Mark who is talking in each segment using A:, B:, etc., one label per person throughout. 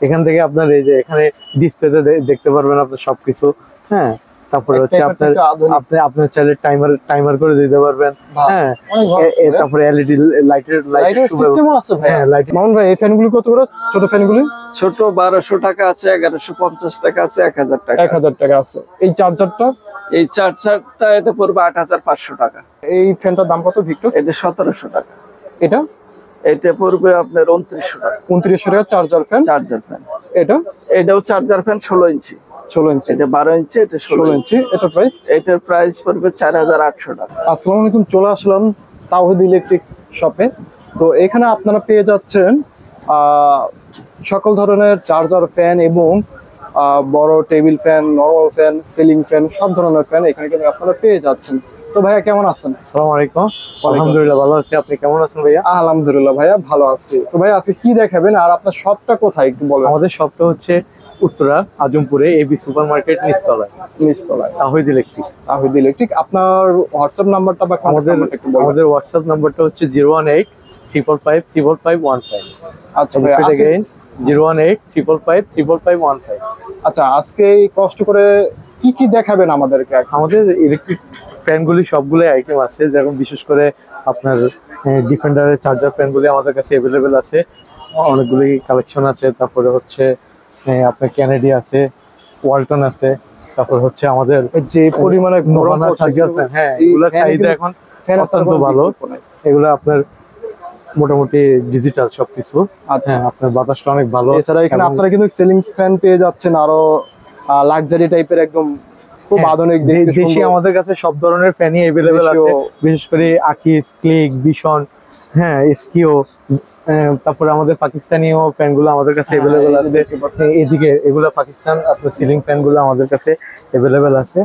A: এখান থেকে আপনার এই যে এখানে ডিসপ্লেতে দেখতে পারবেন আপনার সবকিছু। হ্যাঁ, তারপরে হচ্ছে আপনার আপনার চাইলে টাইমার করে দিতে পারবেন। হ্যাঁ, তারপরে এলইডি লাইটের সিস্টেম আছে ভাই। হ্যাঁ, লাইট।
B: মামুন ভাই এই ফ্যানগুলো কত করে? ছোট ফ্যানগুলো
C: ছোট 1200 টাকা আছে, 1150 টাকা আছে, 1000 টাকা,
B: 1000 টাকা আছে। এই চার্জারটা,
C: এই চার্জারটা এটা পড়বে 8500 টাকা।
B: এই ফ্যানটার দাম কত ভিক্টর?
C: এটা 1700 টাকা।
B: এটা
C: এটা পড়বে আপনার 2900 টাকা।
B: 2900 টাকা চার্জার ফ্যান। এটাও
C: চার্জার ফ্যান 16 ইঞ্চি।
B: 16 ইঞ্চি।
C: এটা 12 ইঞ্চি, এটা 16 ইঞ্চি। এটার প্রাইস পড়বে 4800 টাকা।
B: আসসালামু আলাইকুম, চলে আসলাম তাওহীদ ইলেকট্রিক শপে। তো এখানে আপনারা পেয়ে যাচ্ছেন সকল ধরনের চার্জার ফ্যান এবং বড় table fan, normal fan, ceiling fan, সব ধরনের ফ্যান এখানে কিন্তু আপনারা পেয়ে যাচ্ছেন। তো ভাইয়া কেমন আছেন?
A: আসসালামু আলাইকুম। আলহামদুলিল্লাহ ভালো আছি, আপনি কেমন আছেন ভাইয়া?
B: আলহামদুলিল্লাহ ভাইয়া ভালো আছি। তো ভাইয়া আজকে কি দেখাবেন আর আপনার শপটা কোথায় একটু বলবেন?
A: আমাদের শপটা হচ্ছে উত্তরা আজমপুরে এবি সুপার মার্কেট নিচতলায় তাওহীদ
B: ইলেকট্রিক। আপনার হোয়াটসঅ্যাপ নাম্বারটা বা
A: আমাদের হোয়াটসঅ্যাপ নাম্বারটা হচ্ছে 018-555-55515।
B: আচ্ছা ভাই,
A: 018-555-55515।
B: আচ্ছা, আজকে কষ্ট করে কি কি দেখাবেন আমাদেরকে?
A: আমাদের ইলেকট্রিক ফ্যানগুলি সবগুলো আইটেম আছে, যেমন বিশেষ করে আপনার ডিফেন্ডারের চার্জার ফ্যানগুলি আমাদের কাছে অ্যাভেলেবেল আছে, অনেকগুলি কালেকশন আছে। তারপরে হচ্ছে আপনার ক্যানেডি আছে, ওয়ালটন আছে। তারপর হচ্ছে আমাদের
B: যে পরিমাণে
A: চার্জার ফ্যান, হ্যাঁ এগুলো চাহিদা এখন অত্যন্ত ভালো। এগুলো আপনার মোটামুটি ডিজিটাল সবকিছু।
B: আচ্ছা,
A: আপনার বাতাসটা অনেক ভালো।
B: এছাড়া এখানে আপনারা কিন্তু সিলিং ফ্যান পেয়ে যাচ্ছেন, আরো লাক্সারি টাইপের, একদম খুব আধুনিক
A: দেশি আমাদের কাছে সব ধরনের ফ্যানই अवेलेबल আছে, বিশেষ করে আকিস, ক্লিক, বিশন, হ্যাঁ এসকিও। তারপরে আমাদের পাকিস্তানিও ফ্যানগুলো আমাদের কাছে अवेलेबल আছে। এদিকে এগুলো পাকিস্তান আপনার সিলিং ফ্যানগুলো আমাদের কাছে अवेलेबल আছে।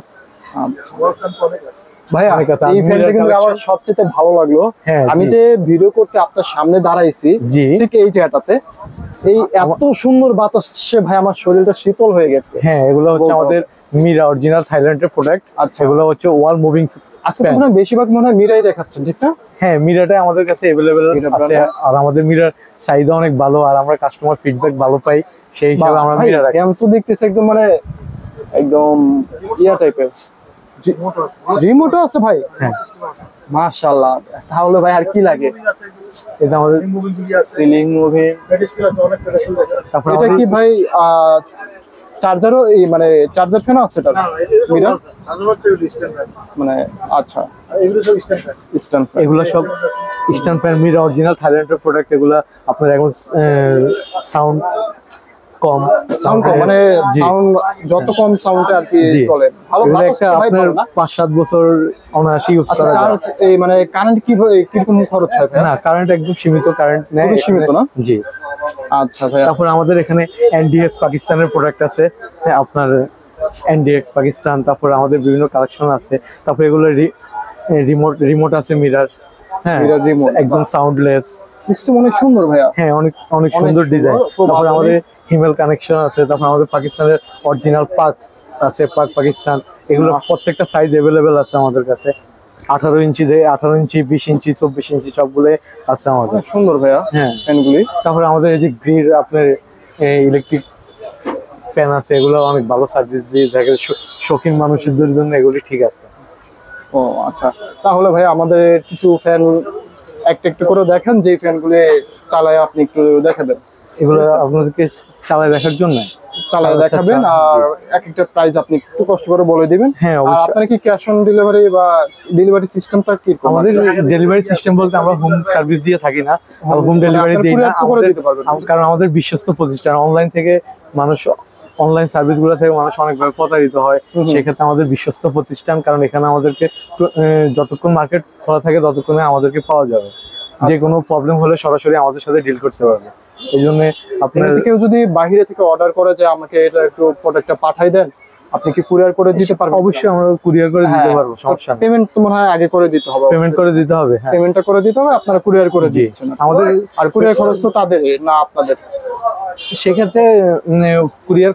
B: ভাই এই ফ্যানটা কিন্তু আমার সবচেয়ে ভালো লাগলো। আমি যে ভিডিও করতে আপনার সামনে দাঁড়াইছি ঠিক এই জায়গাটাতে, এই এত সুন্দর বাতাসে ভাই আমার শরীরটা শীতল হয়ে গেছে।
A: হ্যাঁ, এগুলো হচ্ছে আমাদের মিরা অরিজিনাল থাইল্যান্ডের প্রোডাক্ট।
B: আচ্ছা,
A: এগুলো হচ্ছে ওয়াল মুভিং।
B: আজকে মনে হয় বেশিরভাগ মনে হয় মিরাই দেখাচ্ছেন, ঠিক না?
A: হ্যাঁ, মিরাটাই আমাদের কাছে अवेलेबल আছে। আর আমাদের মিরার চাহিদা অনেক ভালো, আর আমরা কাস্টমার ফিডব্যাক ভালো পাই, সেই হিসাবে আমরা মিরা রাখি।
B: আমি তো দেখতেছি একদম মানে একদম ইয়া টাইপের রিমোটও আছে ভাই।
A: হ্যাঁ,
B: মাশাআল্লাহ। তাহলে ভাই আর কি লাগে?
A: এটা আমাদের
B: সিলিং মুভিং। তারপর এটা কি ভাই চার্জারও মানে চার্জার ফ্যানও আছে এটা? মিরা মানে আচ্ছা,
A: এগুলো সব স্ট্যান্ড ফ্যান, মিরা অরিজিনাল থাইল্যান্ডের প্রোডাক্ট। এগুলো আপনার এখন সাউন্ড কম,
B: মানে সাউন্ড যত কম সাউন্ডে আর কি চলে ভালো।
A: একটা আপনার 5-7 বছর অনায়াসে ইউজ করা যায়।
B: এই মানে কারেন্ট কিরকম খরচ হয়?
A: না, কারেন্ট একদম সীমিত কারেন্ট নেই,
B: সীমিত না?
A: জি।
B: আচ্ছা ভাই,
A: তারপর আমাদের এখানে এনডিএক্স পাকিস্তানের প্রোডাক্ট আছে, আপনার এনডিএক্স পাকিস্তান। তারপর আমাদের বিভিন্ন কালেকশন আছে। তারপর এগুলো রিমোট আছে মিরার। হ্যাঁ, একদম সাউন্ডলেস
B: সিস্টেম, অনেক সুন্দর ভাইয়া।
A: হ্যাঁ, অনেক সুন্দর ডিজাইন। তারপর আমাদের হিমেল কানেকশন আছে। তারপর আমাদের পাকিস্তানের অরিজিনাল পাক আছে, পাকিস্তান। এগুলো প্রত্যেকটা সাইজ अवेलेबल আছে আমাদের কাছে। 18 ইঞ্চি, 20 ইঞ্চি, 24 ইঞ্চি সবগুলো আছে আমাদের।
B: সুন্দর ভাইয়া
A: হ্যাঁ
B: ফ্যানগুলি।
A: তারপরে আমাদের এই যে গ্রিড আপনার ইলেকট্রিক ফ্যান আছে, এগুলো অনেক ভালো সার্ভিস দিয়ে থাকে, শৌখিন মানুষদের জন্য এগুলি ঠিক আছে।
B: ও আচ্ছা, তাহলে ভাই আমাদের কিছু ফ্যান একটু করে দেখেন, যে ফ্যানগুলি চালায় আপনি একটু দেখাবেন।
A: এগুলো আপনাদেরকে চালায় দেখার জন্য
B: চালায় দেখাবেন, আর একটা প্রাইস আপনি একটু কষ্ট করে বলে দিবেন।
A: হ্যাঁ,
B: আর আপনারা কি ক্যাশ অন ডেলিভারি বা ডেলিভারি সিস্টেমটা কি?
A: আমাদের ডেলিভারি সিস্টেম বলতে আমরা হোম সার্ভিস দিয়ে থাকি না, হোম ডেলিভারি দিই না, কারণ আমাদের বিশ্বস্ত প্রতিষ্ঠান। অনলাইন থেকে মানুষ, অনলাইন সার্ভিস গুলো থেকে মানুষ অনেকভাবে প্রতারিত হয়। সেক্ষেত্রে আমাদের বিশ্বস্ত প্রতিষ্ঠান, কারণ এখানে আমাদেরকে যতক্ষণ মার্কেট খোলা থাকে ততক্ষণে আমাদেরকে পাওয়া যাবে। যে কোনো প্রবলেম হলে সরাসরি আমাদের সাথে ডিল করতে পারবে। এই জন্য আপনার
B: কেউ যদি বাইরে থেকে অর্ডার করে যে আমাকে এটা একটু প্রোডাক্টটা পাঠাই দেন, আপনি কি কুরিয়ার করে দিতে পারবেন?
A: অবশ্যই আমরা কুরিয়ার করে দিতে পারবো, সমস্যা নেই।
B: পেমেন্ট তো মনে হয় আগে করে দিতে হবে।
A: পেমেন্ট করে দিতে হবে, হ্যাঁ
B: পেমেন্টটা করে দিতে হবে, আপনারা কুরিয়ার করে দিচ্ছেন
A: আমাদের।
B: আর কুরিয়ার খরচ তো তাদের না আপনাদের?
A: সেক্ষেত্রে কুরিয়ার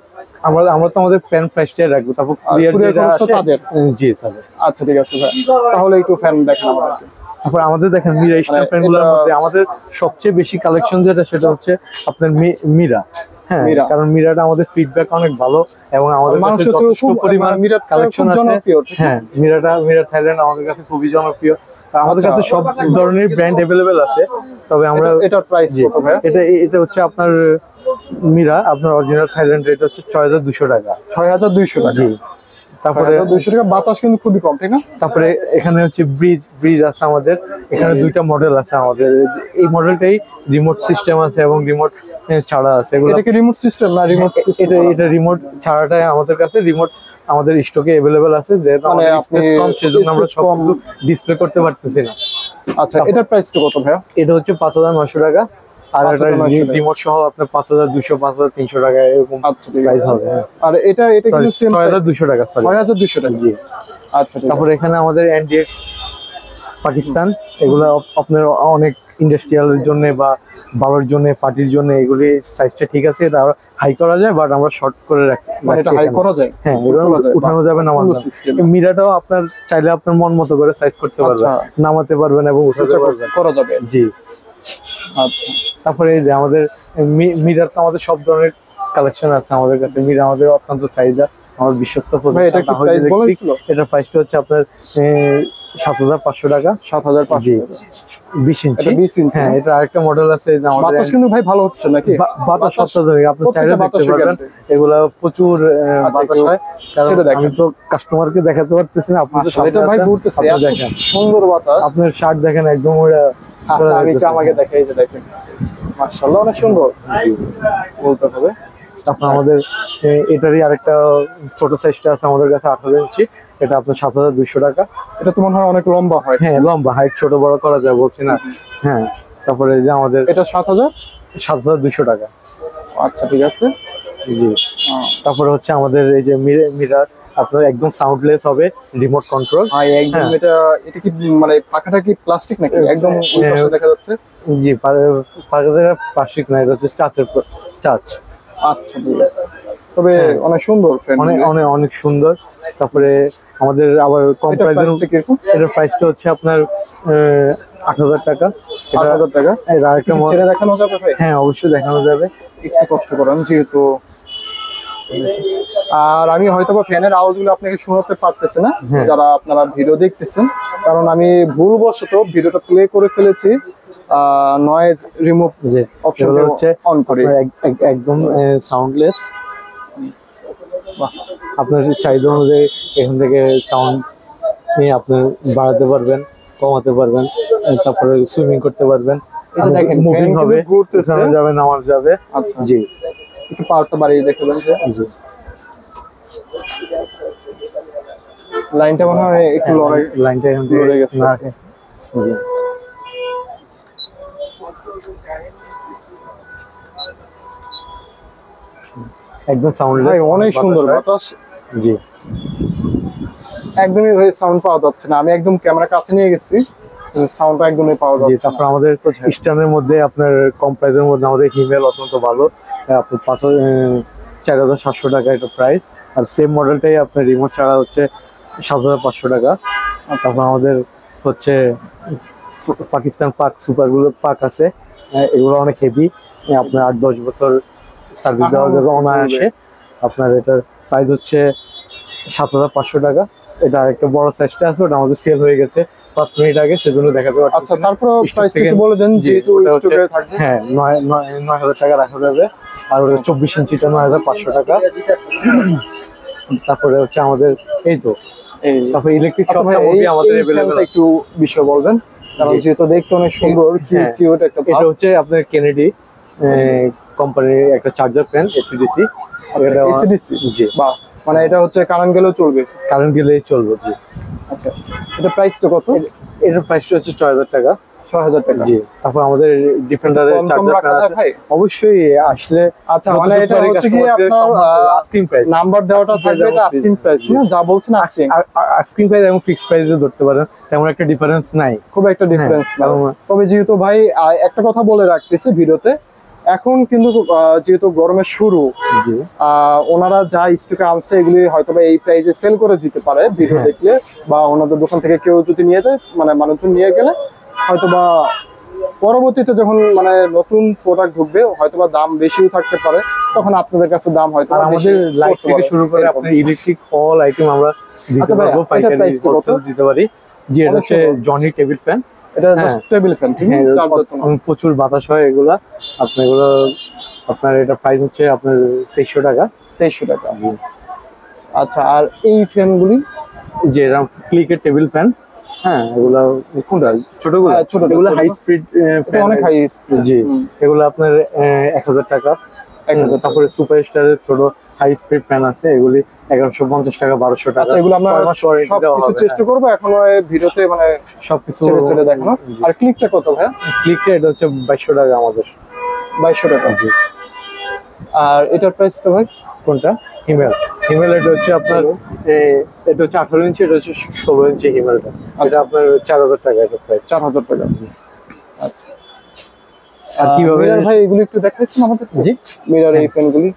A: আমরা তো আমাদের ফ্যান প্রাইসটাই রাখবো, তারপর কুরিয়ার
B: খরচ তো তাদের।
A: জি, তাদের।
B: আচ্ছা, ঠিক আছে ভাই, তাহলে একটু ফ্যান দেখেন আমাদেরকে।
A: তারপর আমাদের দেখেন মিরা স্ট্যান্ড ফ্যানগুলোর মধ্যে আমাদের সবচেয়ে বেশি কালেকশন যেটা, সেটা হচ্ছে আপনার মিরা হ্যাঁ,
B: মীরা।
A: কারণ মিরাটা আমাদের ফিডব্যাক অনেক ভালো এবং আমাদের কাছে
B: মানুষের তো
A: যথেষ্ট
B: খুব
A: পরিমাণ
B: মীরা
A: কালেকশন
B: খুব
A: আছে।
B: জনপ্রিয়, ঠিক না?
A: হ্যাঁ, মিরা থাইল্যান্ড আমাদের কাছে খুবই জনপ্রিয়। আর আমাদের
B: আচ্ছা।
A: কাছে সব ধরনের ব্র্যান্ড अवेलेबल আছে, তবে আমরা
B: এটার প্রাইস
A: জি,
B: কত ভাই?
A: এটা হচ্ছে আপনার মিরা, আপনার অরিজিনাল থাইল্যান্ড রেট হচ্ছে 6200 টাকা।
B: 6200 টাকা।
A: জি, তারপরে
B: 6200 টাকা। বাতাস কিন্তু খুবই কম, ঠিক না?
A: তারপরে এখানে হচ্ছে ব্রিজ আছে আমাদের, এখানে দুইটা মডেল আছে আমাদের। এই মডেলটাই রিমোট সিস্টেম আছে এবং রিমোট ছাড়া আছে। এগুলো
B: এটা কি রিমোট সিস্টেম না রিমোট সিস্টেম?
A: এটা রিমোট ছাড়াটাই আমাদের কাছে, রিমোট আমাদের স্টকে अवेलेबल আছে। যেহেতু
B: মানে
A: আমাদের
B: আপনি
A: স্পেস কম, সেজন্য আমরা
B: space কম।
A: সবকিছু ডিসপ্লে করতে পারতেছি না।
B: আচ্ছা, এটার প্রাইসটা কত ভাইয়া?
A: এটা হচ্ছে 5900 টাকা, আর এটা
B: 5900 টাকা।
A: রিমোট সহ আপনার 5200 5300 টাকা এরকম
B: আচ্ছা, ঠিক
A: প্রাইস
B: আছে।
A: হবে। হ্যাঁ,
B: আর এটা কিন্তু সেম
A: 6200 টাকা, সরি।
B: 6200 টাকা।
A: জি,
B: আচ্ছা, ঠিক
A: তারপরে
B: আছে।
A: এখানে আমাদের এনডিএক্স পাকিস্তান, এগুলো আপনার অনেক ইন্ডাস্ট্রিয়ালের জন্য বা ভালোর জন্য, পার্টির জন্য এগুলি সাইজটা ঠিক আছে, এটা হাই করা যায়, বাট আমরা শর্ট করে রাখছি।
B: মানে এটা হাই করা যায়?
A: হ্যাঁ, এটা
B: করা যায়।
A: উঠানো যাবে, নামানো
B: সুন্দর
A: যাবে।
B: system।
A: মিরাটাও আপনার চাইলে আপনার মন মতো করে সাইজ করতে পারবেন,
B: আচ্ছা।
A: নামাতে পারবেন এবং উঠাতে
B: এটা
A: পারবেন।
B: করা যাবে।
A: জি,
B: আচ্ছা,
A: তারপরে এই যে আমাদের মিরার তো আমাদের সব ধরনের কালেকশন আছে আমাদের কাছে। মিরা আমাদের অত্যন্ত চাহিদা, আমার বিশ্বস্ত
B: ভাই এটা কি
A: প্রতিষ্ঠান।
B: প্রাইস বলেছিল?
A: এটার প্রাইসটা হচ্ছে আপনার 7500 টাকা।
B: 7500
A: জি,
B: টাকা।
A: 20 ইঞ্চি।
B: এটা 20 ইঞ্চি।
A: হ্যাঁ, এটা আরেকটা মডেল আছে যে আমাদের
B: বাতাস কিন্তু ভাই ভালো হচ্ছে নাকি?
A: বাতাস অত্যাধুনিক, আপনি চাইলে
B: প্রত্যেকটা
A: দেখতে
B: বাতাসে
A: পারবেন।
B: guarantee।
A: এগুলা প্রচুর বাতাস
B: কেউ
A: হয়, কারণ
B: ছেড়ে দেখেন।
A: আমি তো কাস্টমারকে দেখাতে পারতেছি না, আপনি তো
B: আসলে এটা
A: সামনে
B: ভাই
A: আছেন,
B: ঘুরতেছে,
A: আপনি
B: এত
A: দেখেন।
B: সুন্দর বাতাস।
A: আপনার শার্ট দেখেন একদম ওরা
B: আচ্ছা, আমি একটু আমাকে দেখাই, এই যে দেখেন, মাশাআল্লাহ অনেক সুন্দর বলতে হবে।
A: তারপর আমাদের এটারই আরেকটা ছোট সাইজটা আছে আমাদের কাছে 18 ইঞ্চি, এটা আপনার 7200 টাকা।
B: এটা তো মনে হয় অনেক লম্বা হয়।
A: হ্যাঁ, লম্বা, হাইট ছোট বড় করা যায়, বলছি না। হ্যাঁ, তারপরে এই যে আমাদের
B: এটা 7000।
A: 7200 টাকা।
B: আচ্ছা, ঠিক আছে।
A: জি, তারপরে হচ্ছে আমাদের এই যে মিরার আপনার একদম সাউন্ডলেস হবে, রিমোট কন্ট্রোল।
B: ভাই একদম
A: হ্যাঁ।
B: এটা কি মানে পাখাটা কি প্লাস্টিক নাকি? একদম ওই পাশে দেখা যাচ্ছে।
A: জি, পাখাটা প্লাস্টিক না, এটা হচ্ছে চাচ।
B: আচ্ছা, ঠিক আছে। তবে
A: হ্যাঁ।
B: অনেক সুন্দর ফ্যান।
A: অনেক অনেক অনেক সুন্দর। তারপরে আমাদের আবার কম
B: এটা
A: প্রাইসের,
B: প্রাইসটা কিরকম?
A: এটার প্রাইসটা হচ্ছে আপনার 8000 টাকা। এটা
B: 8000 টাকা।
A: এর আরেকটা
B: একটু ছেড়ে দেখানো যাবে ভাই?
A: হ্যাঁ, অবশ্যই দেখানো যাবে।
B: একটু কষ্ট করেন যেহেতু। আর আমি হয়তোবা ফ্যানের আওয়াজগুলো আপনাকে শোনাতে পারতেছি না,
A: হ্যাঁ।
B: যারা আপনারা ভিডিও দেখতেছেন, কারণ আমি ভুলবশত ভিডিওটা প্লে করে ফেলেছি নয়েজ রিমুভ
A: যে
B: অপশন
A: এগুলো হচ্ছে
B: অন করে।
A: আপনার একদম সাউন্ডলেস।
B: বাহ।
A: আপনার চাহিদা অনুযায়ী এখান থেকে সাউন্ড নিয়ে আপনি বাড়াতে পারবেন, কমাতে পারবেন, তারপরে সুইমিং করতে পারবেন।
B: এই যে দেখেন,
A: মুভিং
B: fan
A: হবে,
B: কিন্তু ঘুরতেছে।
A: উঠানো যাবে, নামানো যাবে।
B: আচ্ছা,
A: জি,
B: একটু পাওয়ারটা বাড়িয়ে দেখাবেন যে
A: জি।
B: লাইনটা মনে হয় একটু লড়াই।
A: লাইনটা এখান থেকে
B: লড়ে গেছে।
A: না রাখে। জি। একদম সাউন্ডলেস।
B: ভাই অনেক সুন্দর বাতাস।
A: জি,
B: একদমই ভাই সাউন্ড পাওয়া যাচ্ছে না। আমি একদম ক্যামেরা কাছে নিয়ে গেছি, সাউন্ডটা একদমই পাওয়া
A: জি।
B: যাচ্ছে
A: তারপর
B: না।
A: আমাদের স্ট্যান্ডের মধ্যে আপনার কম প্রাইসের মধ্যে আমাদের হিমেল অত্যন্ত ভালো, আপনার 4700 টাকা এটা প্রাইস। আর সেম মডেলটাই আপনার রিমোট ছাড়া হচ্ছে 7500 টাকা। আর তারপর আমাদের হচ্ছে পাকিস্তান পাক সুপারগুলো পাক আছে, এগুলো অনেক হেভি, আপনার 8-10 বছর সার্ভিস দেওয়া যাবে অনায়াসে। আপনার এটার প্রাইস হচ্ছে 7500 টাকা। এটা একটা বড় সাইজটা আছে, ওটা আমাদের সেল হয়ে গেছে 5 মিনিট আগে, সেজন্য দেখাতে পারছি।
B: আচ্ছা, তারপর
A: Stock
B: প্রাইসটা
A: থেকে-
B: একটু বলে দেন
A: জি,
B: যেহেতু
A: ওটা হচ্ছে-
B: স্টকে থাকবে।
A: হ্যাঁ, 9000 টাকা রাখা যাবে। আর ওটা 24 ইঞ্চিটা 9500 টাকা। তারপরে হচ্ছে আমাদের এই তো,
B: এই
A: তারপরে ইলেকট্রিক
B: আচ্ছা ভাই,
A: সবসময় আমাদের
B: এই
A: अवेलेबल
B: ফ্যানটা
A: আছে।
B: একটু বিষয় বলবেন, কারণ
A: জি।
B: যেহেতু দেখতে অনেক সুন্দর,
A: হ্যাঁ।
B: কিউট একটা
A: এটা
B: ভাব।
A: হচ্ছে আপনার কেনেডি কোম্পানির একটা চার্জার ফ্যান, এসিডিসি। এটা
B: ACDC?
A: জি,
B: বাহ, মানে এটা হচ্ছে কারেন্ট গেলেও চলবে।
A: কারেন্ট গেলেই চলবে। জি,
B: আচ্ছা, এটা প্রাইসটা কত?
A: এটার প্রাইসটা হচ্ছে 6000 টাকা।
B: 6000 টাকা।
A: জি, তারপর আমাদের ডিফেন্ডারের
B: কম কম
A: চার্জার
B: রাখা
A: ফ্যান
B: যায়
A: আছে,
B: ভাই?
A: অবশ্যই আসলে।
B: আচ্ছা, মানে এটা হচ্ছে কি আপনার
A: আস্কিং প্রাইস,
B: নাম্বার দেওয়াটা থাকবে, এটা আস্কিং প্রাইস না, যা বলছেন আস্কিং।
A: আস্কিং প্রাইস এবং ফিক্সড প্রাইসে ধরতে পারেন, তেমন একটা ডিফারেন্স নাই।
B: খুব একটা ডিফারেন্স না।
A: কারণ-
B: তবে যেহেতু ভাই একটা কথা বলে রাখতেছি ভিডিওতে, এখন কিন্তু যেহেতু গরমের শুরু,
A: জি,
B: ওনারা যা স্টকে আনছে এগুলি হয়তো বা এই প্রাইসে সেল করে দিতে পারে ভিডিও
A: হ্যাঁ।
B: দেখলে, বা ওনাদের দোকান থেকে কেউ যদি নিয়ে যায়, মানে মানুষজন নিয়ে গেলে হয়তো বা পরবর্তীতে যখন মানে নতুন প্রোডাক্ট ঢুকবে হয়তোবা দাম বেশিও থাকতে পারে, তখন আপনাদের কাছে দাম হয়তো
A: আর আমাদের লাইট থেকে শুরু করে আপনার ইলেকট্রিক অল আইটেম আমরা দিতে
B: আচ্ছা ভাই,
A: পারবো,
B: এটার
A: পাইকারি
B: price টা কত?
A: হোলসেল দিতে পারি। যে এটা
B: অনেক
A: হচ্ছে
B: সুন্দর।
A: Johnny table fan.
B: এটা
A: হ্যাঁ।
B: জাস্ট টেবিল ফ্যান, ঠিক আছে? চার্জার তো না।
A: প্রচুর বাতাস হয় এগুলা। আপনার এগুলো আপনার এটা প্রাইস হচ্ছে আপনার 2300 টাকা।
B: 2300 টাকা। আচ্ছা, আর এই ফ্যানগুলি?
A: যে এরকম ক্লিকের টেবিল ফ্যান। হ্যাঁ, এগুলা কোনটা ছোটগুলো?
B: হ্যাঁ, ছোটটা,
A: এগুলো হাই
B: ছোটটা।
A: স্পিড
B: এটা অনেক হাই স্পিড।
A: জি, এগুলো আপনার 1000 টাকা।
B: 1000 টাকা।
A: তারপরে সুপার স্টারের ছোট হাই স্পিড ফ্যান আছে, এগুলি 1150 টাকা, 1200 টাকা।
B: আচ্ছা, এগুলো আমরা
A: 6 মাস ওয়ারেন্টি দেওয়া
B: সবকিছু
A: হবে।
B: চেষ্টা করবো এখন ভিডিওতে মানে
A: সবকিছু
B: ছেড়ে ছেড়ে দেখানো। আর ক্লিকটা কত ভাই?
A: ক্লিকটা এটা হচ্ছে 2200 টাকা আমাদের।
B: 2200 টাকা।
A: জি।
B: আর এটার প্রাইসটা ভাই?
A: কোনটা? হিমেল। হিমেল এটা হচ্ছে আপনার এটা হচ্ছে 18 ইঞ্চি, এটা হচ্ছে 16 ইঞ্চি হিমেলটা। এটা আপনার 4000 টাকা এটা প্রাইস।
B: 4000 টাকা। আচ্ছা,
A: আর কিভাবে
B: মিরর ভাই এগুলো একটু দেখাচ্ছেন আমাদের?
A: জি,
B: মিরর এই ফ্যানগুলি?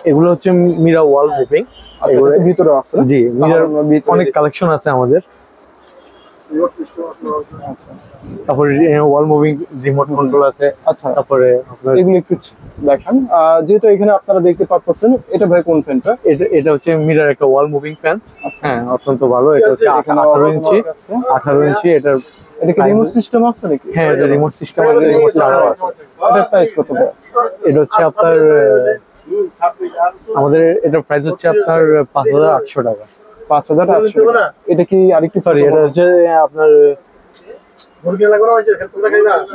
A: এগুলো হচ্ছে মিরা ওয়াল মুভিং।
B: আচ্ছা,
A: এগুলো
B: এটা তো ভিতরে আছে না?
A: জি, মিরার
B: তাহলে আমরা ভিতরে
A: অনেক
B: দেখি।
A: কালেকশন আছে আমাদের।
B: আচ্ছা,
A: তারপরে ওয়াল মুভিং রিমোট কন্ট্রোল আছে।
B: আচ্ছা,
A: তারপরে আপনার
B: এগুলো একটু দেখান। যেহেতু এখানে আপনারা দেখতে পাচ্ছেন, এটা ভাই কোন ফ্যানটা?
A: এটা হচ্ছে মিরার একটা ওয়াল মুভিং ফ্যান। হ্যাঁ, অত্যন্ত ভালো। এটা হচ্ছে
B: এখানে
A: 18 ইঞ্চি। 18 ইঞ্চি এটার।
B: এটা কি রিমোট সিস্টেম আছে নাকি?
A: হ্যাঁ, এটা রিমোট সিস্টেম আছে, রিমোট ছাড়াও আছে।
B: এটার প্রাইস কত ভাই?
A: এটা হচ্ছে আপনার আমাদের এটার প্রাইস হচ্ছে আপনার 5800 টাকা।
B: 5800 টাকা। এটা কি আরেকটু
A: সরি,
B: ছোট
A: এটা
B: বড়?
A: হচ্ছে আপনার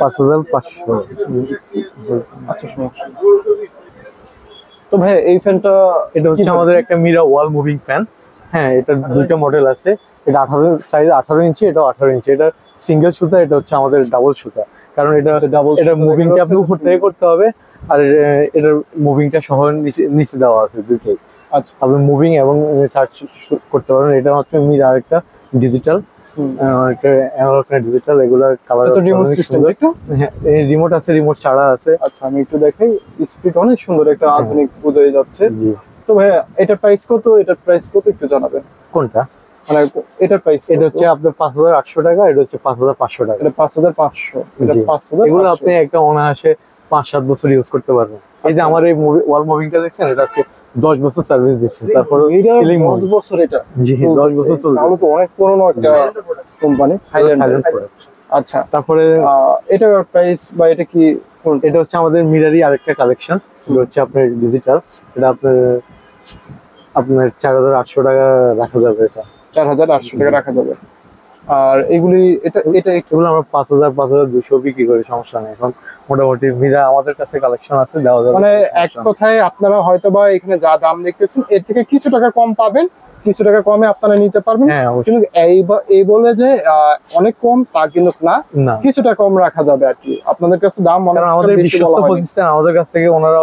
A: 5500।
B: আচ্ছা, সমস্যা নেই। তো ভাই এই ফ্যানটা
A: এটা হচ্ছে আমাদের একটা মিরা ওয়াল মুভিং ফ্যান। হ্যাঁ, এটা দুইটা মডেল আছে। এটা 18 সাইজ, 18 ইঞ্চি, এটা 18 ইঞ্চি। এটা সিঙ্গেল সুতা, এটা হচ্ছে আমাদের ডাবল সুতা। কারণ এটা
B: ডাবল
A: এটা মুভিংটা আপনি উপর থেকে করতে হবে, আর এটার মুভিংটা সহ নিচে নিচে দেওয়া আছে দুইটাই।
B: আচ্ছা,
A: আপনি মুভিং এবং সার্চ করতে পারবেন। এটা হচ্ছে মিরা আরেকটা ডিজিটাল, একটা অ্যানালগ না ডিজিটাল, এগুলা কালার।
B: এটা তো রিমোট সিস্টেম, ঠিক না?
A: হ্যাঁ, রিমোট আছে, রিমোট ছাড়া আছে।
B: আচ্ছা, আমি একটু দেখাই। স্পিড অনেক সুন্দর, একটা আধুনিক বোঝাই যাচ্ছে।
A: জি।
B: তো ভাই এটার প্রাইস কত? এটার প্রাইস কত একটু জানাবেন?
A: কোনটা?
B: মানে এটার প্রাইস
A: এটা হচ্ছে আপনার 5800 টাকা, এটা হচ্ছে 5500 টাকা।
B: এটা 5500, এটা
A: জি।
B: 5500।
A: এগুলো আপনি একটা অনায়াসে 5-7 বছর ইউজ করতে পারবেন। এই যে আমার এই ওয়াল মুভিংটা দেখছেন, এটা আজকে 10 বছর সার্ভিস দিচ্ছে। তারপর
B: এটা
A: সিলিং
B: 10 বছর এটা?
A: জি, 10 বছর চলছে।
B: তাহলে তো অনেক পুরনো একটা কোম্পানি,
A: Thailand
B: থাইল্যান্ড।
A: product।
B: আচ্ছা,
A: তারপরে
B: এটার প্রাইস বা এটা কি কোনটা?
A: এটা হচ্ছে আমাদের মিরারই আরেকটা কালেকশন। এটা হচ্ছে আপনার ডিজিটাল। এটা আপনার 4800 টাকা রাখা যাবে। এটা
B: 4800 টাকা রাখা যাবে। আর এগুলি এটা এটা একটু
A: এগুলো আমরা 5200 বিক্রি করি, সমস্যা নেই। এখন মোটামুটি মিরা আমাদের কাছে কালেকশন আছে, দেওয়া যাবে।
B: মানে এক কথায় আপনারা হয়তোবা এখানে যা দাম দেখতেছেন এর থেকে কিছু টাকা কম পাবেন, কিছু টাকা কমে আপনারা নিতে পারবেন।
A: হ্যাঁ, অবশ্যই।
B: কিন্তু এই বলে যে অনেক কম তা কিন্তু না,
A: না,
B: কিছুটা কম রাখা যাবে আর কি। আপনাদের কাছে দাম অনেক
A: কারণ আমাদের
B: বেশি
A: বিশ্বস্ত
B: বলা হয়নি।
A: প্রতিষ্ঠান, আমাদের কাছ থেকে ওনারা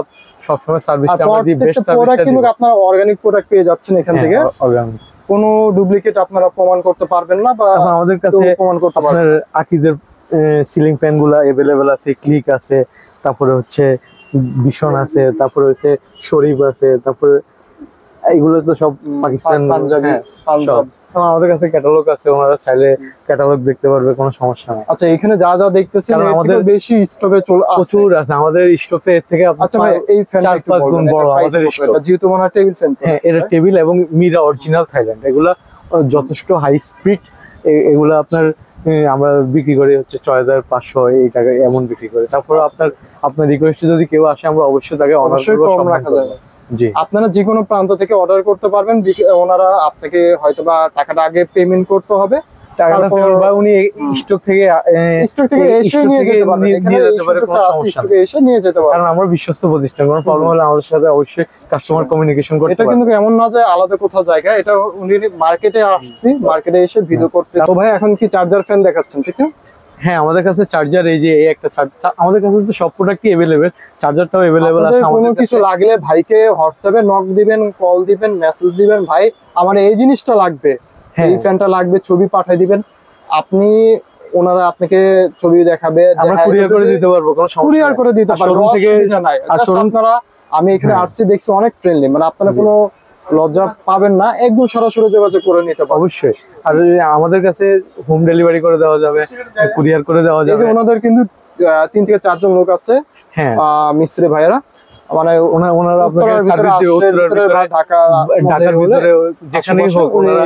A: সবসময়
B: আর
A: সার্ভিসটা আমরা দিই, বেস্ট
B: প্রত্যেকটা প্রোডাক্ট
A: সার্ভিসটা
B: কিন্তু
A: দিই।
B: আপনারা অর্গানিক প্রোডাক্ট পেয়ে যাচ্ছেন এখান থেকে। কোনো ডুপ্লিকেট আপনারা প্রমাণ করতে পারবেন না, বা
A: এখন আমাদের কাছে
B: কেউ প্রমাণ করতে পারবেন
A: আপনার আকিজের সিলিং ফ্যান গুলা অ্যাভেলেবেল আছে, ক্লিক আছে, তারপরে হচ্ছে ভীষণ আছে, তারপরে হচ্ছে শরীফ আছে, তারপরে এগুলো তো সব পাকিস্তান।
B: পাঞ্জাবি,
A: হ্যাঁ,
B: পাঞ্জাব।
A: সব। এখন আমাদের কাছে ক্যাটালগ আছে, ওনারা চাইলে ক্যাটালগ দেখতে পারবে, কোনো সমস্যা নেই।
B: আচ্ছা, এখানে যা যা দেখতেছেন
A: কারণ
B: এর
A: আমাদের
B: থেকেও বেশি স্টকে চলে আসছে।
A: প্রচুর আছে আমাদের স্টকে, এর থেকে
B: আচ্ছা ভাই, এই ফ্যানটা একটু
A: 4-5 গুণ
B: বলবেন,
A: বড়
B: এটা price
A: আমাদের
B: কত?
A: স্টক।
B: এটা যেহেতু মনে হয় টেবিল ফ্যান।
A: হ্যাঁ, এটা টেবিল এবং মিরা অরিজিনাল থাইল্যান্ড। এগুলা যথেষ্ট হাই স্পিড। এগুলা আপনার আমরা বিক্রি করি হচ্ছে 6500 এই টাকা এমন বিক্রি করি। তারপর আপনার রিকোয়েস্টে যদি কেউ আসে, আমরা অবশ্যই তাকে অনার
B: অবশ্যই
A: করব,
B: কম
A: সম্মান
B: রাখা
A: করব।
B: যাবে।
A: জি।
B: আপনারা যে কোনো প্রান্ত থেকে অর্ডার করতে পারবেন। ওনারা আপনাকে হয়তোবা টাকাটা আগে পেমেন্ট করতে হবে,
A: টাকাটা
B: তারপর
A: ফেরত বা উনি স্টক থেকে
B: স্টক থেকে এসে নিয়ে যেতে পারবেন। এখানে
A: নিয়ে
B: এই
A: যেতে পারে, কোনো
B: সুযোগটা আছে,
A: সমস্যা
B: স্টকে
A: নেই।
B: এসে নিয়ে যেতে পারবেন।
A: কারণ আমরা বিশ্বস্ত প্রতিষ্ঠান, কোনো প্রবলেম হলে আমাদের সাথে অবশ্যই কাস্টমার কমিউনিকেশন করতে
B: এটা
A: পারে।
B: কিন্তু এমন না যে আলাদা কোথাও জায়গা, এটা উনি মার্কেটে আসছি, মার্কেটে এসে ভিডিও করতে। তো ভাই এখন কি চার্জার ফ্যান দেখাচ্ছেন, ঠিক না?
A: হ্যাঁ, আমাদের কাছে চার্জার, এই যে এই একটা চার্জার, আমাদের কাছে তো সব প্রোডাক্টই अवेलेबल, চার্জারটাও अवेलेबल আছে
B: আপনাদের কোনো
A: আমাদের
B: কিছু
A: কাছে।
B: লাগলে ভাইকে হোয়াটসঅ্যাপে নক দিবেন, কল দিবেন, মেসেজ দিবেন, ভাই আমার এই জিনিসটা লাগবে,
A: হ্যাঁ।
B: এই ফ্যানটা লাগবে, ছবি পাঠিয়ে দিবেন। আপনি ওনারা আপনাকে ছবি দেখাবে,
A: আমরা কুরিয়ার করে দিতে পারবো, কোনো সমস্যা
B: কুরিয়ার
A: নেই।
B: করে দিতে
A: আর
B: পারবেন,
A: শোরুম থেকে
B: অসুবিধা নাই।
A: আর
B: Just
A: শোরুম
B: আপনারা, আমি এখানে
A: হ্যাঁ।
B: আসছি দেখছি অনেক ফ্রেন্ডলি, মানে আপনারা কোনো লজ্জা পাবেন না, একদম সরাসরি যোগাযোগ করে নিতে পারবেন।
A: অবশ্যই। আর আমাদের কাছে হোম ডেলিভারি করে দেওয়া যাবে, কুরিয়ার করে দেওয়া
B: এই যে
A: যাবে।
B: ওনাদের কিন্তু 3 থেকে 4 জন লোক আছে
A: হ্যাঁ
B: মিস্ত্রি ভাইয়েরা, মানে
A: ওনারা আপনাকে
B: উত্তরার ভিতরে
A: সার্ভিস দিবে,
B: আসলে
A: উত্তরার
B: ভিতরে বা
A: ভিতরে ঢাকার ভিতরে যেখানেই হোক ওনারা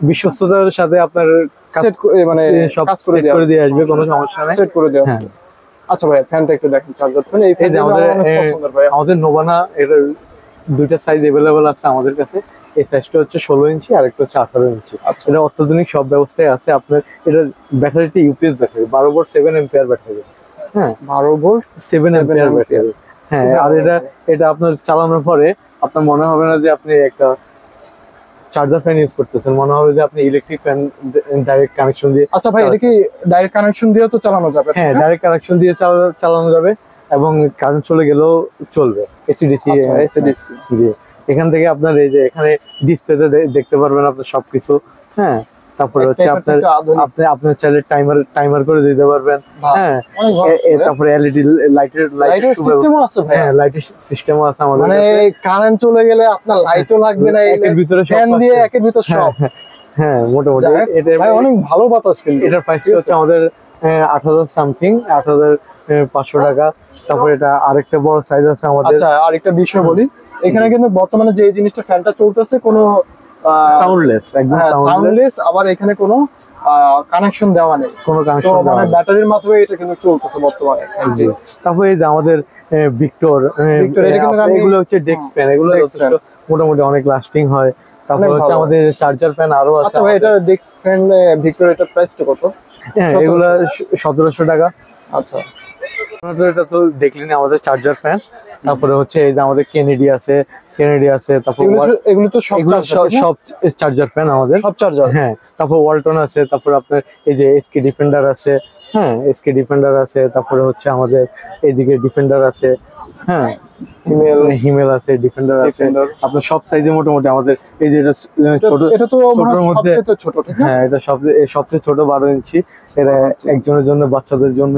A: বিশ্বস্ততার সাথে আপনার কাজ
B: মানে
A: সব
B: কাজ করে
A: সেট করে দিয়ে আসবে, কোনো সমস্যা নেই।
B: সেট করে দেওয়া
A: হ্যাঁ।
B: আছে। আচ্ছা ভাই ফ্যানটা একটু দেখেন, চার্জার ফ্যান। এই
A: এই যে
B: ফ্যানটা
A: আমাদের
B: আমার অনেক পছন্দের ভাই।
A: আমাদের নোভানা এর দুইটা সাইজ अवेलेबल আছে আমাদের কাছে। এই সাইজটা হচ্ছে 16 ইঞ্চি আর একটা হচ্ছে 18 ইঞ্চি।
B: আচ্ছা।
A: এটা অত্যাধুনিক সব ব্যবস্থায় আছে। আপনার এটা ব্যাটারিটি UPS battery, 12 volt 7 ampere battery. হ্যাঁ
B: 12 ভোল্ট
A: 7 অ্যাম্পিয়ার
B: ampere।
A: ব্যাটারি। হ্যাঁ আর এটা আপনার চালানোর পরে আপনার মনে হবে না যে আপনি একটা চার্জার ফ্যান ইউজ করতেছেন, মনে হবে যে আপনি ইলেকট্রিক ফ্যান ডাইরেক্ট কানেকশন দিয়ে।
B: আচ্ছা ভাই এটা কি ডাইরেক্ট কানেকশন দিয়ে তো চালানো যাবে?
A: হ্যাঁ ডাইরেক্ট কানেকশন দিয়ে চালানো যাবে এবং কারেন্ট চলে গেলেও চলবে। এসিডিসি।
B: আচ্ছা এসিডিসি।
A: জি এখান থেকে আপনার এই যে এখানে ডিসপ্লেতে দেখতে পারবেন আপনার সবকিছু। হ্যাঁ তারপরে হচ্ছে আপনার চাইলে টাইমার করে দিতে পারবেন। হ্যাঁ তারপরে এলইডি লাইটের
B: সিস্টেমও আছে ভাই।
A: হ্যাঁ লাইটের সিস্টেমও আছে আমাদের
B: মানে কারেন্ট চলে গেলে আপনার লাইটও লাগবে না,
A: একের ভিতরে সব
B: ফ্যান দিয়ে একের ভিতর সব।
A: হ্যাঁ মোটামুটি এটা
B: ভাই অনেক ভালো বাতাস কিন্তু।
A: এটার প্রাইস হচ্ছে আমাদের 8000 সামথিং, 8500 টাকা। তারপরে এটা আরেকটা বড় সাইজ আছে আমাদের।
B: আচ্ছা আরেকটা বিষয় বলি, এখানে কিন্তু বর্তমানে যে জিনিসটা ফ্যানটা চলতেছে কোনো
A: সাউন্ডলেস, একদম
B: সাউন্ডলেস, আবার এখানে কোনো কানেকশন দেওয়া নেই,
A: কোনো কানেকশন
B: তো মানে ব্যাটারির মাধ্যমে এটা কিন্তু চলতেছে বর্তমানে।
A: তারপরে এই যে আমাদের ভিক্টর, এগুলো হচ্ছে ডেস্ক ফ্যান, এগুলো মোটামুটি অনেক লাস্টিং হয়। তারপর হচ্ছে আমাদের চার্জার ফ্যান আরো আছে।
B: আচ্ছা ভাই এটা ডেস্ক ফ্যান ভিক্টর, এটার প্রাইসটা কত?
A: হ্যাঁ এগুলো 1700 টাকা।
B: আচ্ছা
A: এটা তো দেখলেন আমাদের চার্জার ফ্যান। তারপরে হচ্ছে এই যে আমাদের কেনেডি আছে, তারপর
B: এগুলো তো সব
A: চার্জার ফ্যান আমাদের,
B: সব চার্জার।
A: হ্যাঁ তারপর ওয়ালটন আছে, তারপর আপনার এই যে এসকে ডিফেন্ডার আছে। হ্যাঁ এসকে ডিফেন্ডার আছে, তারপরে হচ্ছে আমাদের এইদিকে ডিফেন্ডার আছে। হ্যাঁ হিমেল আছে, ডিফেন্ডার আছে। আপনার সব সাইজে মোটামুটি আমাদের এই যে ছোট,
B: এটা তো
A: ছোটর মধ্যে
B: ছোট, ঠিক না?
A: হ্যাঁ এটা সবচেয়ে ছোট 12 ইঞ্চি। এটা একজনের জন্য, বাচ্চাদের জন্য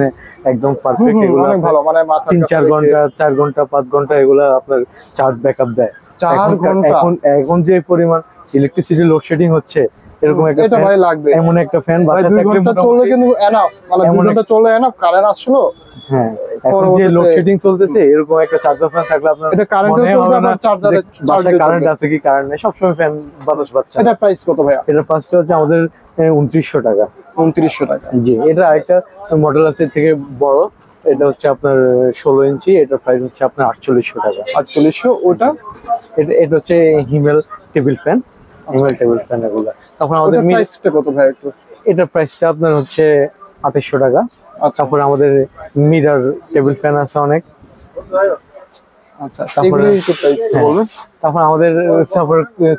A: একদম পারফেক্ট। এগুলো
B: অনেক ভালো, মানে
A: 3-4 ঘন্টা, 4 ঘন্টা 5 ঘন্টা এগুলা আপনার চার্জ ব্যাকআপ দেয়।
B: 4 ঘন্টা।
A: এখন যে পরিমাণ ইলেকট্রিসিটি লোডশেডিং হচ্ছে, এরকম একটা
B: এটা ভাই লাগবে,
A: এমন একটা ফ্যান বাসা
B: 2 ঘন্টা চললে কিন্তু এনাফ, মানে 2 ঘন্টা চললে এনাফ। কারেন্ট আসলো,
A: হ্যাঁ এখন যে লোডশেডিং চলতেছে, এরকম একটা চার্জার ফ্যান থাকলে আপনার
B: এটা কারেন্টও চলবে, আবার চার্জারে
A: কারেন্ট আছে কি কারেন্ট নেই, সবসময় ফ্যান বাতাস পাচ্ছে।
B: এটা প্রাইস কত ভাইয়া?
A: এটা প্রাইসটা হচ্ছে আমাদের 2900 টাকা।
B: 2900 টাকা।
A: জি এটা আরেকটা মডেল আছে এর থেকে বড়, এটা হচ্ছে আপনার 16 ইঞ্চি। এটার প্রাইস হচ্ছে আপনার 4800 টাকা।
B: 4800। ওটা
A: এটা হচ্ছে হিমেল টেবিল ফ্যান, হিমেল টেবিল ফ্যান এগুলা। তখন আমাদের
B: প্রাইসটা কত ভাই একটু?
A: এটার প্রাইসটা আপনার হচ্ছে 2800 টাকা। তারপর আমাদের মিরর টেবিল ফ্যান আছে অনেক।
B: আচ্ছা তারপরে একটু প্রাইস বলুন।
A: তারপর আমাদের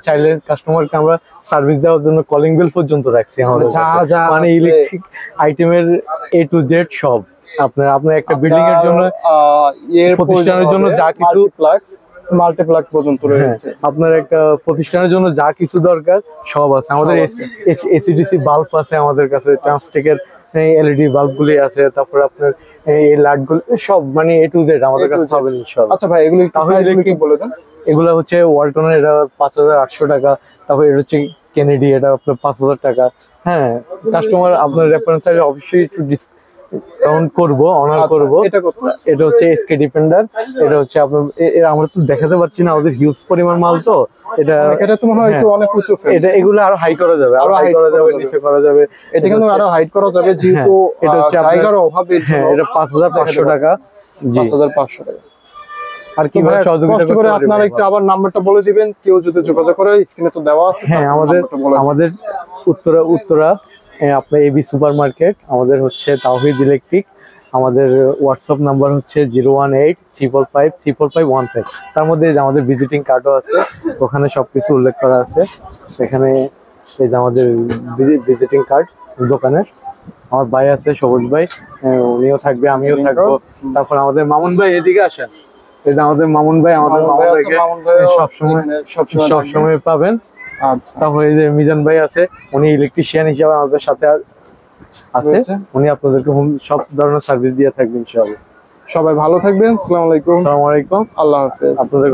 A: চাইলে কাস্টমারকে আমরা সার্ভিস দেওয়ার জন্য কলিং বেল পর্যন্ত রাখছি আমাদের, মানে ইলেকট্রিক আইটেমের A to Z সব। আপনার একটা বিল্ডিং এর জন্য, প্রতিষ্ঠানের জন্য যা কিছু,
B: মাল্টিপ্লাগ পর্যন্ত রয়েছে।
A: আপনার একটা প্রতিষ্ঠানের জন্য যা কিছু দরকার সব আছে আমাদের। এসিডিসি বাল্ব আছে আমাদের কাছে, ট্রান্সটেকের এলইডি বাল্ব গুলি আছে। তারপর আপনার এই লাইট গুলো সব, মানে A to Z আমাদের কাছে পাবেন ইনশাআল্লাহ।
B: আচ্ছা ভাই এগুলো একটু বলে দেন।
A: এগুলো হচ্ছে ওয়ালটনের, এটা 5800 টাকা। তারপর এটা হচ্ছে কেনেডি, এটা আপনার 5000 টাকা। হ্যাঁ কাস্টমার আপনার রেফারেন্স চাইলে অবশ্যই একটু ডিসকাউন্ট করবো, অনার করবো। এটা হচ্ছে এসকে ডিফেন্ডার। এটা হচ্ছে আপনার, আমরা তো দেখাতে পারছি না, আমাদের হিউজ পরিমাণ মাল তো।
B: এটা তো মনে হয় একটু অনেক উঁচু ফ্যান।
A: এটা এগুলো আরো হাই করা যাবে, আরো হাই করা যাবে, নিচে করা যাবে।
B: এটা কিন্তু আরো হাইট করা যাবে, যেহেতু
A: এটা হচ্ছে
B: জায়গার অভাবে।
A: হ্যাঁ এটা 5500 টাকা। জি
B: 5500 টাকা।
A: আর কিভাবে সহযোগিতা
B: কষ্ট করে আপনারা একটু আবার নাম্বারটা বলে দিবেন, কেউ যদি যোগাযোগ করে, স্ক্রিনে তো দেওয়া আছে।
A: হ্যাঁ আমাদের উত্তরা আপনার এবি সুপার মার্কেট, আমাদের হচ্ছে তাওহিদ ইলেকট্রিক। আমাদের হোয়াটসঅ্যাপ নাম্বার হচ্ছে 018-555-34515। তার মধ্যে আমাদের ভিজিটিং কার্ডও আছে, ওখানে সবকিছু উল্লেখ করা আছে। সেখানে এই যে আমাদের ভিজিটিং কার্ড দোকানের। আমার ভাই আছে সবুজ ভাই, উনিও থাকবে, আমিও থাকবো। তারপর আমাদের মামুন ভাই, এদিকে আসেন। এই যে আমাদের মামুন ভাই, আমাদের মামুন ভাইকে সবসময় পাবেন।
B: আচ্ছা
A: তারপর এই যে মিজান ভাই আছে, উনি ইলেকট্রিশিয়ান হিসাবে আমাদের সাথে আছে। উনি আপনাদেরকে সব ধরনের সার্ভিস দিয়ে থাকবেন ইনশাআল্লাহ।
B: সবাই ভালো থাকবেন। আসসালামু আলাইকুম।
A: আসসালামু আলাইকুম।
B: আল্লাহ হাফেজ।
A: আপনাদের